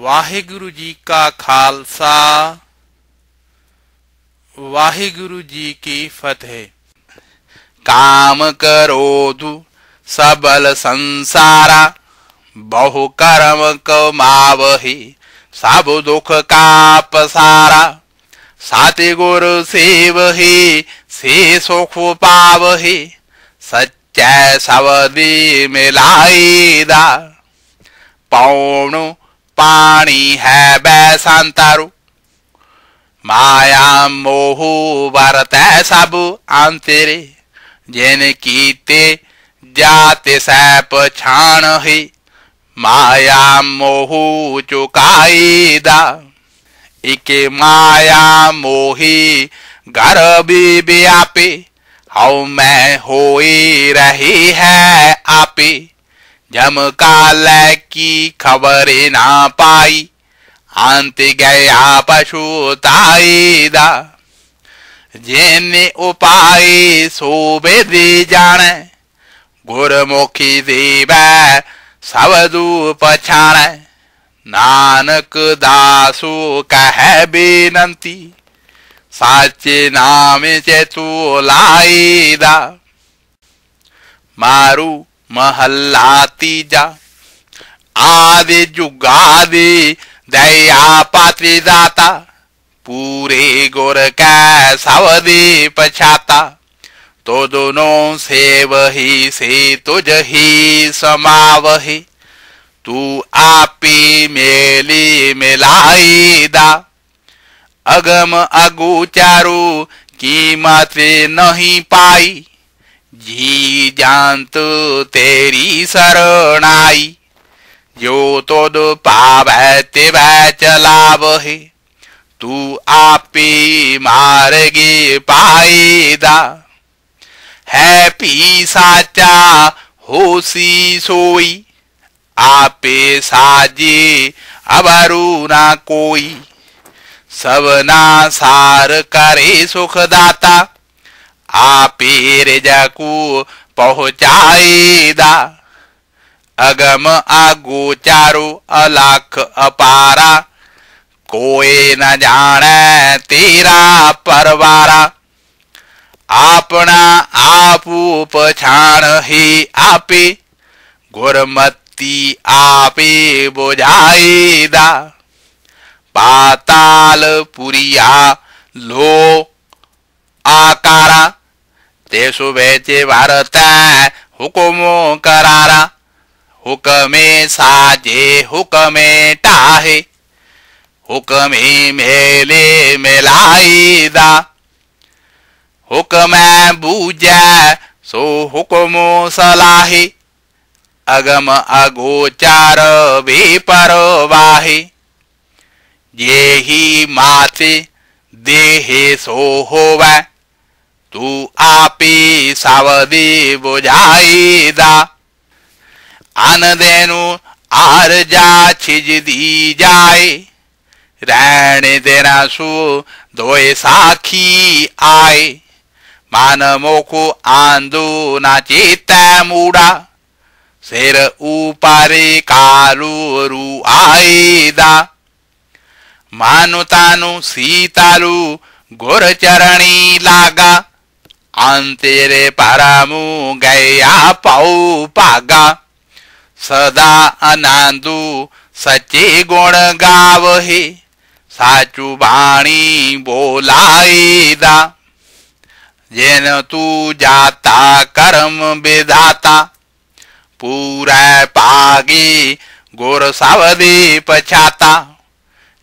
वाहिगुरु जी का खालसा वाहिगुरु जी की फतेह। काम करोधु सबल संसारा, बहु कर्म कमावहि सब दुख का पसारा। साति गुरु सेवहि से सुख पावहि, सच्चे सवदी मिलाईदा। पौण पानी है बैसंतारु, माया मोह बरतै सब अंतरे। जिन कीते जाते सै पछाण ही, माया मोह चुकाईदा। इके माया मोही गर्भी व्यापी, हऊ मैं होई रही है आपी। जम काल की खबरें ना पाई, अंत गया पछुताईदा। जिन उपाय सो बेदे जाने, गुरमुखी देवै सबदु पछाणै। नानक दासु कह बेनंती, साचे नाम चेतु लाईदा। मारू महल्ला तीजा, आदि जुगादि दया पात्री दाता। पूरे गुर कै सवदे पछाता, तो दोनों से वही से तुझ ही समावहि। तू आपी मेली मिलाईदा। अगम अगोचारू कीमत नहीं पाई, जी जानत तेरी शरणाई। जो तुद पावै तिवै चलावहि, तू आपी मार्गे पाईदा। है पी साचा होसी सोई, आपे साजे अबरू ना कोई। सबना सार करे सुखदाता, आपे रिजकु पहुँचाईदा। अगम अगोचारो अलख अपारा, कोई न जाने तेरा परवारा। अपना आपू पछाण ही आपे, गुरमती आपे बुझाईदा। पाताल पुरिया लो आकारा, तेसु बेचे भारत हुकुमो करारा। हुकमे साजे हुकमे टाहे, हुकमे मेले मिलाईदा। हुकमे बूझै सो हुकुमो सलाहे, अगम अगोचार बेपरवाहे। जेहि माते देहे सो होवै, तू आपे सावदे बुझाईदा। अन देनु आरजा छिज दी जाए, रहने देना सु दोए साखी आए। मान मोखो आंदो ना चेता मूड़ा, सिर ऊपरे कालू रू आईदा। मानु तानु सीतालु गुर चरणी लागा, अंतेरे परमु गया पाऊ पागा। सदा आनंदु सच्चे गुण गावहि, साचु वाणी बोलाईदा। जिन तू जाता कर्म विधाता, पूरा पागे गुर सावदे पछाता।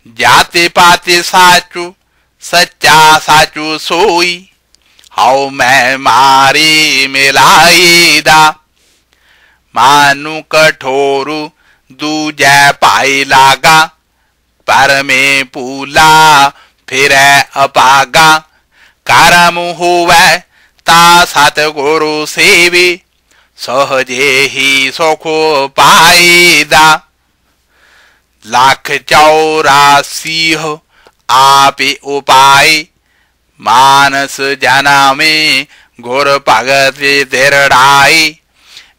जाते पाते साचु सच्चा साचु सोई, हाउ मैं मारे मिलाईदा। मानु कठोरु दूजै पाई लागा, पर में पूला फिर अपागा। करम होवै ता सतगुरु सेवी, सहजे ही सुख पाईदा। लाख 84 आपे उपाय, मानस जना में गुर भगति दृढ़ाई।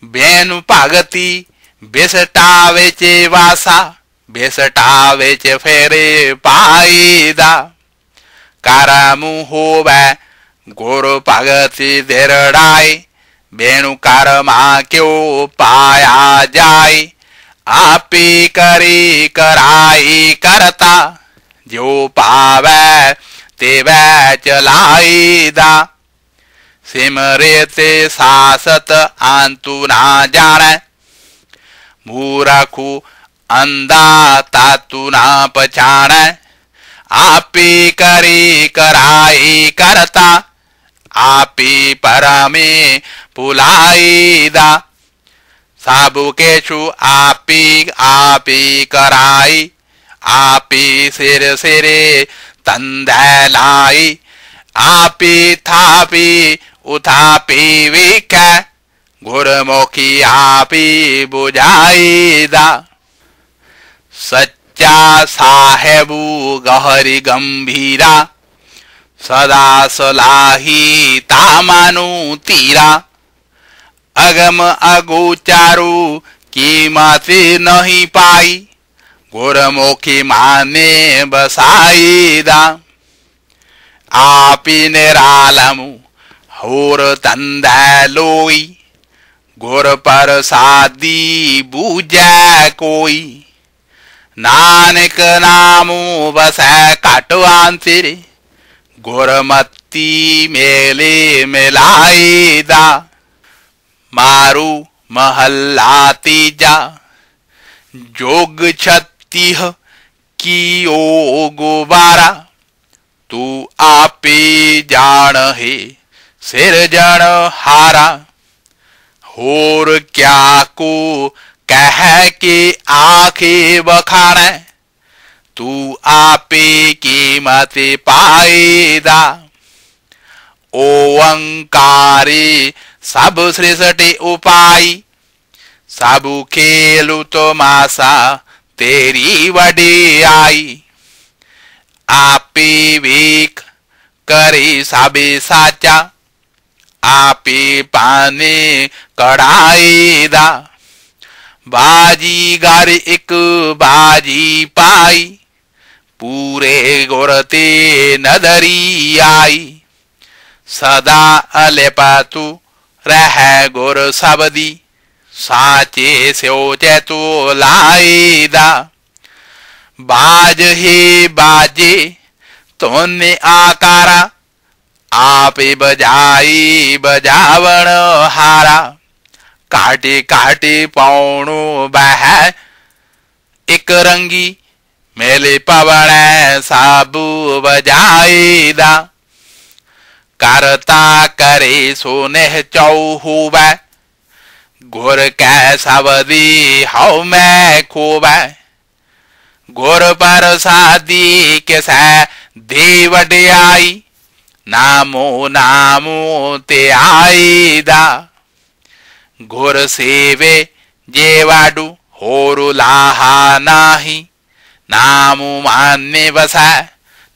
बेनु भगति बिसटावे चे वासा, बेसटा वेच फेरे पाईदा कारामु होवे घोर भगति देरडाई बेणु कारमा क्यों पाया जाय आपी करी कराई करता जो पावे तेवे चलाईदा सिमरे ते सासत आंतु ना जाने मूरखु अंधा तातु ना पछाणे आपी करी कराई करता आपी परमे पुलाईदा साबु केशु आपी आपी कराई आपी सिर सिरे तंदलाई आपी थापी उथापी विख गुरमुखी आपी बुझाईदा सच्चा साहेबु गहरी गंभीरा सदा सलाही तामानु तीरा अगम अगोचारू कीमती नहीं पाई गुरमुखी माने बसाईदा आपी निरालमु होर तंदलोई गुर पर सादी बूझै कोई नानक नामु बसै काटवांतिरे गुरमती मेले मिलाईदा मारू महल्ला तीजा जोग छत्तीह की ओ गुबारा तू आपे जान है सिरजन हारा होर क्या को कह के आखे बखाने तू आपे कीमत पाएदा ओंकारे सब सृष्टि उपाय सबु खेलु तो मासा तेरी वडियाई आपे वेक करे साबे साचा आपे पाने कढ़ाईदा बाजीगर एक बाजी पाई पूरे गोरते नदरी आई सदा अलेपातु रह गोर सबदी साचे स्योचे तो लाईदा बाज हे बाजे तोने आकारा आपे बजाई बजावण हारा काटे काटे पौणो बह एक रंगी मेले पवण साबु बजाईदा करता करे सोने चौहुबा घोर कैसवदी हौ मैं खोबा घोर पर सादी के सा देवडियाई नामो नामो ते आईदा घोर सेवे जेवाडू होरु लाहा नाही नामो मान्य बसा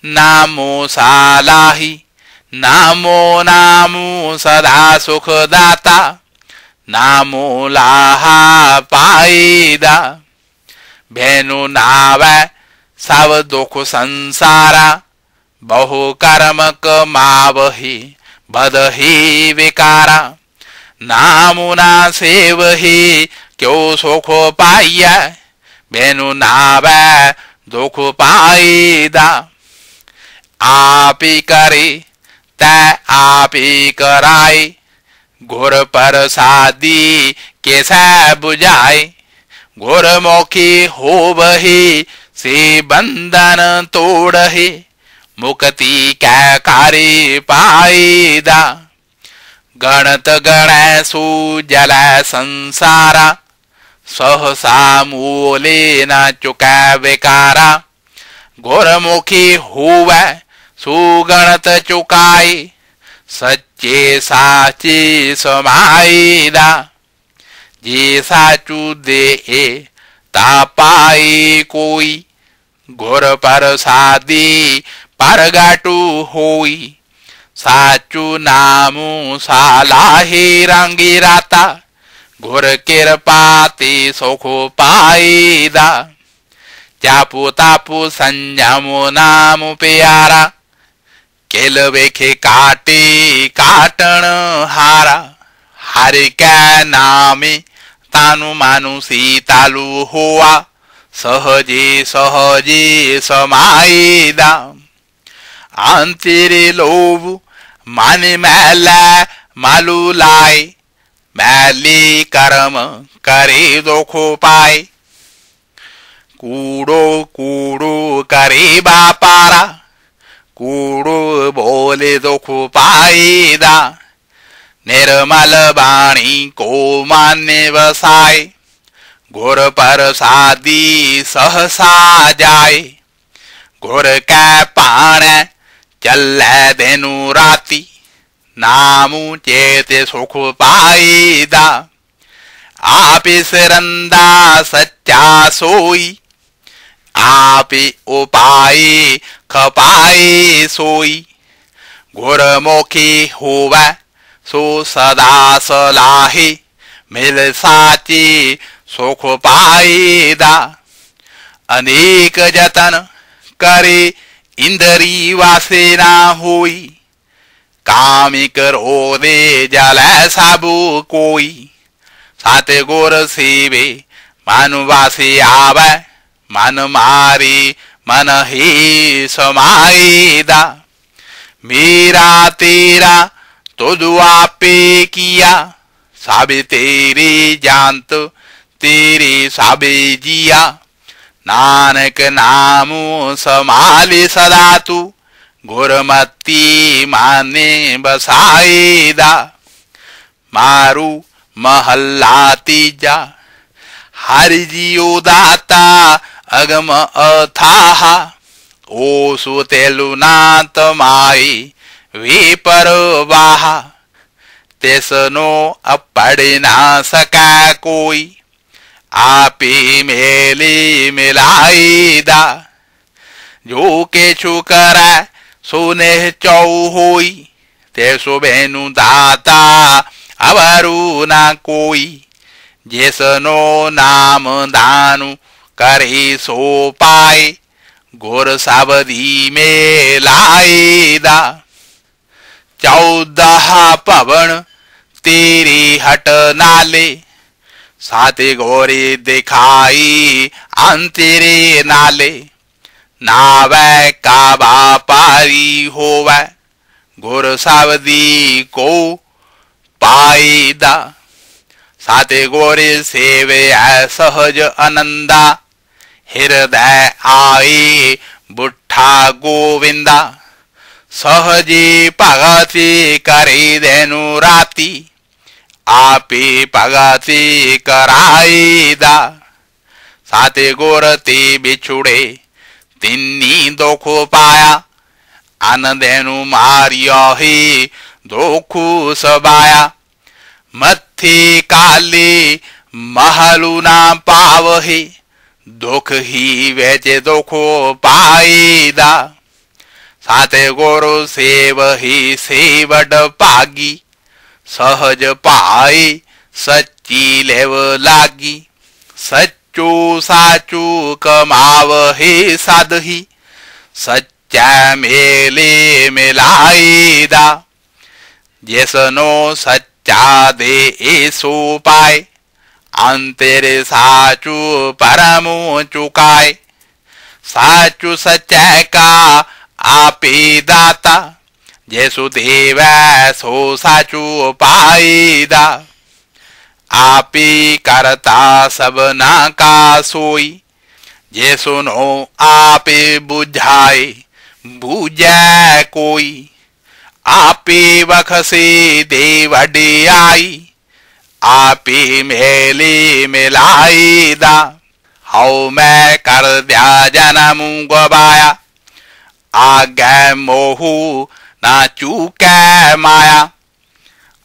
नामो सालाही नामो नामो सदा सुखदाता नामो लाहा पाईदा भेनु नावे सब दुख संसारा बहु कर्म कमावहि बदहि विकारा नामु ना सेवहि क्यों सुख पाइया भेनु नावे दुख पाईदा आपी करे तै आपी कराई घोर पर सादी कैसा बुझाए घोर मौखी हो बही से बंधन तोड़हे मुक्ति कै कार्य पाईदा गणत गणेशु जल संसारा सहसा मूले न चुका विकारा घोरमुखी हुआ सुगणत चुकाई सच्चे साचे समाईदा जे साचु दे तापाई कोई घोर पर सादी परगाटू होई साचु नामु सालाहे रंगी राता घोर कृपाते सुख पाईदा जापू तापू संजमो नाम प्यारा केल वेखे काटी काटण हारा हरि कै नामे तानु मानु सीतालु हुआ सहजे सहजे समाईदा अंतिरे लोभ माने मैला मालू लाए मैली कर्म करे दोखो पाए कूड़ो कूड़ो करे बापारा कूड़ो बोले दुख पाईदा निर्मल वाणी को मान्य वसाए घोर पर सादी सहसा जाए घोर कै पाण चल देनु राती नामू चेते सुख पाईदा आप सिरंदा सच्चा सोई आप उपाय खपाए सोई घोर मोखी होवा सो सदा सलाहे मिल साची सुख पाईदा अनेक जतन करे इंद्री वासेना होई कामिक रोदे जल साबु कोई सात गोर सेवे मानुवासी आवे मन मारी मन ही समाईदा मेरा तेरा तो दुआ पे किया साबे तेरी जानत तेरी साबे जिया नानक नामु समाले सदा तू गुरमती माने बसाईदा मारू महल्ला तीजा हरि जियो दाता अगम अथाहा ओ सुतेलु नाथ माई वे परवाहा तेसनो अपड़े ना सका कोई आपे मेले मिलाईदा जो के छुकरा सोने चौ होई तेसो बेनु दाता अवरु ना कोई जैसनो नाम दानु करे सो पाए घोर सावधी में लाईदा 14 पवन तेरी हट नाले साते गोरे दिखाई अंतरे नाले नावे का बापारी होवे घोर सावधी को पाईदा साते गोरे सेवे सहज आनंदा हृदय आए बुट्ठा गोविंदा सहजे भगति करे देनु राती आपे भगति कराईदा साते गोर ते बिछुड़े तिन्नी दुख पाया अन देनु मारिया ही दुख सबाया मथे काले महलु ना पावहे दुख ही वेचे दुखो पाईदा साते गोरो सेव ही सेवड पागी सहज पाई सच्ची लेव लागी सच्चो साचू कमाव हे साधही सच्चा मेले मिलाईदा जैसनो सच्चा दे ऐसो पाए अंतरे साचू परमो चुकाए साचू सच्चा का आपे दाता जैसु देव सो साचू पाईदा आपे करता सबना का सोई जैसु नो आपे बुझाए बुझै कोई आपे बखसे देवडे आई आपे मेले मिलाईदा हाउ मैं कर दिया जनमु गवाया आज्ञा मोहू ना चूकै माया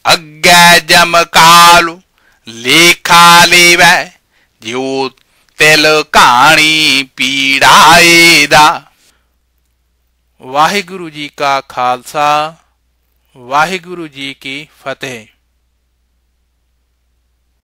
अज्ञा जम कालू लेखा लेवै जो तिल कहानी पीड़ाईदा। वाहिगुरु जी का खालसा वाहिगुरु जी की फतेह।